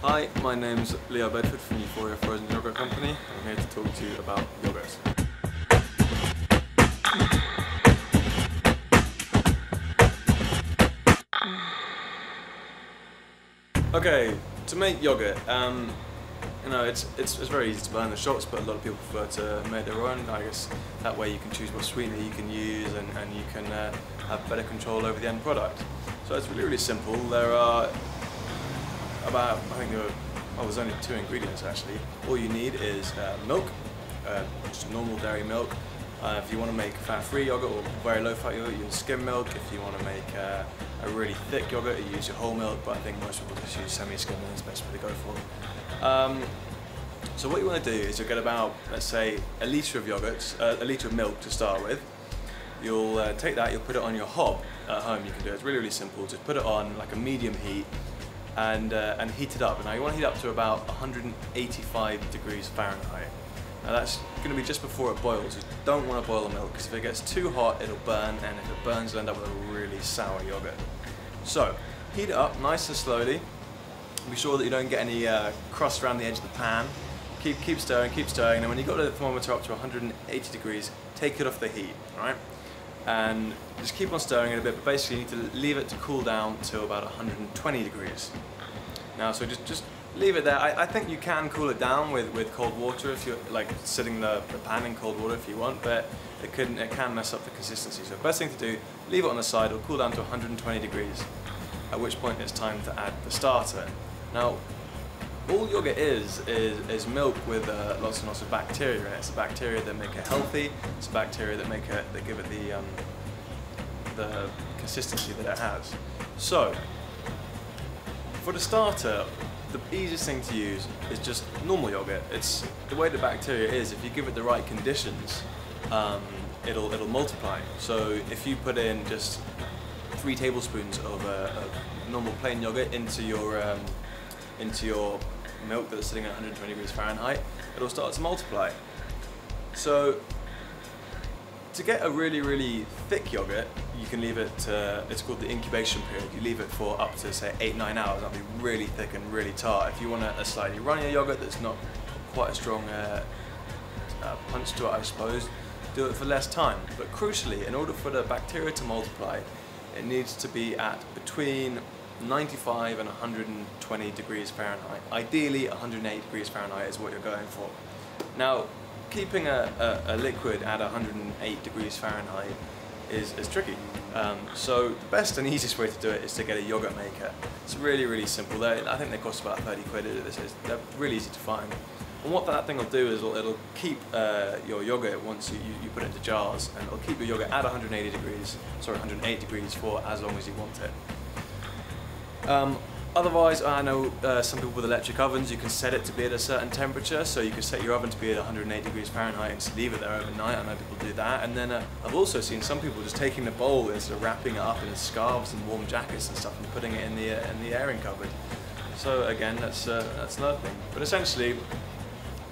Hi, my name's Leo Bedford from Euphoria Frozen Yogurt Company. I'm here to talk to you about yogurt. Okay, to make yogurt, it's very easy to buy in the shops, but a lot of people prefer to make their own. I guess that way you can choose what sweetener you can use, and you can have better control over the end product. So it's really simple. There are about, there's only 2 ingredients actually. All you need is milk, just normal dairy milk. If you want to make fat-free yogurt or very low-fat yogurt, you use skim milk. If you want to make a really thick yogurt, you use your whole milk, but I think most people just use semi-skim, and it's best to go for. So what you want to do is you'll get about, let's say, a litre of yogurt, a litre of milk to start with. You'll take that, you'll put it on your hob at home. You can do it. It's really simple. Just put it on like a medium heat and heat it up. Now you want to heat up to about 185 degrees Fahrenheit. Now that's going to be just before it boils. You don't want to boil the milk because if it gets too hot it'll burn, and if it burns you'll end up with a really sour yogurt. So heat it up nice and slowly. Be sure that you don't get any crust around the edge of the pan. Keep stirring, and when you've got the thermometer up to 180 degrees, take it off the heat, right? And just keep on stirring it a bit, but basically you need to leave it to cool down to about 120 degrees. Now, so just leave it there. I think you can cool it down with cold water if you're like sitting the pan in cold water if you want, but it can mess up the consistency. So the best thing to do, leave it on the side, it'll cool down to 120 degrees, at which point it's time to add the starter. Now, all yogurt is milk with lots and lots of bacteria in it. It's the bacteria that make it healthy. It's the bacteria that give it the consistency that it has. So, for the starter, the easiest thing to use is just normal yogurt. It's the way the bacteria is. If you give it the right conditions, it'll multiply. So if you put in just 3 tablespoons of normal plain yogurt into your milk that's sitting at 120 degrees Fahrenheit, it'll start to multiply. So to get a really thick yogurt, you can leave it, it's called the incubation period. You leave it for up to say 8-9 hours. That'll be really thick and really tart. If you want a slightly runnier yogurt that's not quite a strong punch to it, I suppose, do it for less time. But crucially, in order for the bacteria to multiply, it needs to be at between 95 and 120 degrees Fahrenheit. Ideally 180 degrees Fahrenheit is what you're going for. Now, keeping a liquid at 108 degrees Fahrenheit is tricky. So the best and easiest way to do it is to get a yogurt maker. It's really simple. I think they cost about 30 quid. They're really easy to find. And what that thing will do is it'll keep your yogurt, once you put it into jars, and it'll keep your yogurt at 108 degrees for as long as you want it. Otherwise, I know some people with electric ovens, you can set it to be at a certain temperature, so you can set your oven to be at 108 degrees Fahrenheit and just leave it there overnight. I know people do that. And then I've also seen some people just taking the bowl and sort of wrapping it up in scarves and warm jackets and stuff and putting it in the airing cupboard. So again, that's another thing. But essentially,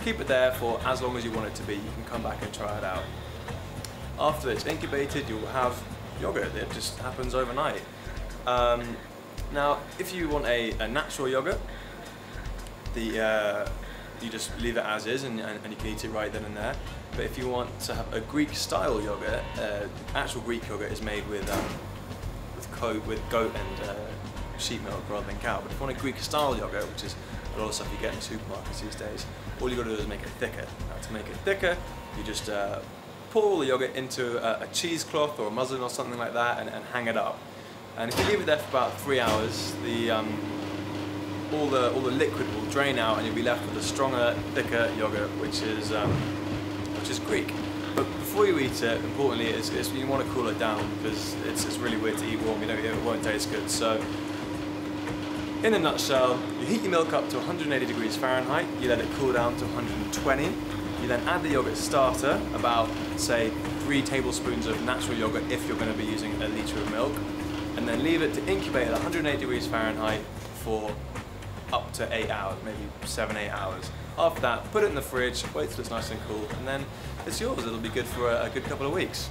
keep it there for as long as you want it to be. You can come back and try it out. After it's incubated, you'll have yogurt. It just happens overnight. Now, if you want a natural yogurt, you just leave it as is, and you can eat it right then and there. But if you want to have a Greek-style yogurt, actual Greek yogurt is made with goat and sheep milk rather than cow. But if you want a Greek-style yogurt, which is a lot of stuff you get in supermarkets these days, all you got to do is make it thicker. Now, to make it thicker, you just pour all the yogurt into a cheesecloth or a muslin or something like that, and hang it up. And if you leave it there for about 3 hours, all the liquid will drain out, and you'll be left with a stronger, thicker yogurt, which is Greek. But before you eat it, importantly, you want to cool it down, because it's really weird to eat warm. It won't taste good. So, in a nutshell, you heat your milk up to 180 degrees Fahrenheit. You let it cool down to 120. You then add the yogurt starter, about say 3 tablespoons of natural yogurt if you're going to be using a litre of milk. And then leave it to incubate at 108 degrees Fahrenheit for up to 8 hours, maybe 7-8 hours. After that, put it in the fridge, wait till it's nice and cool, and then it's yours. It'll be good for a good couple of weeks.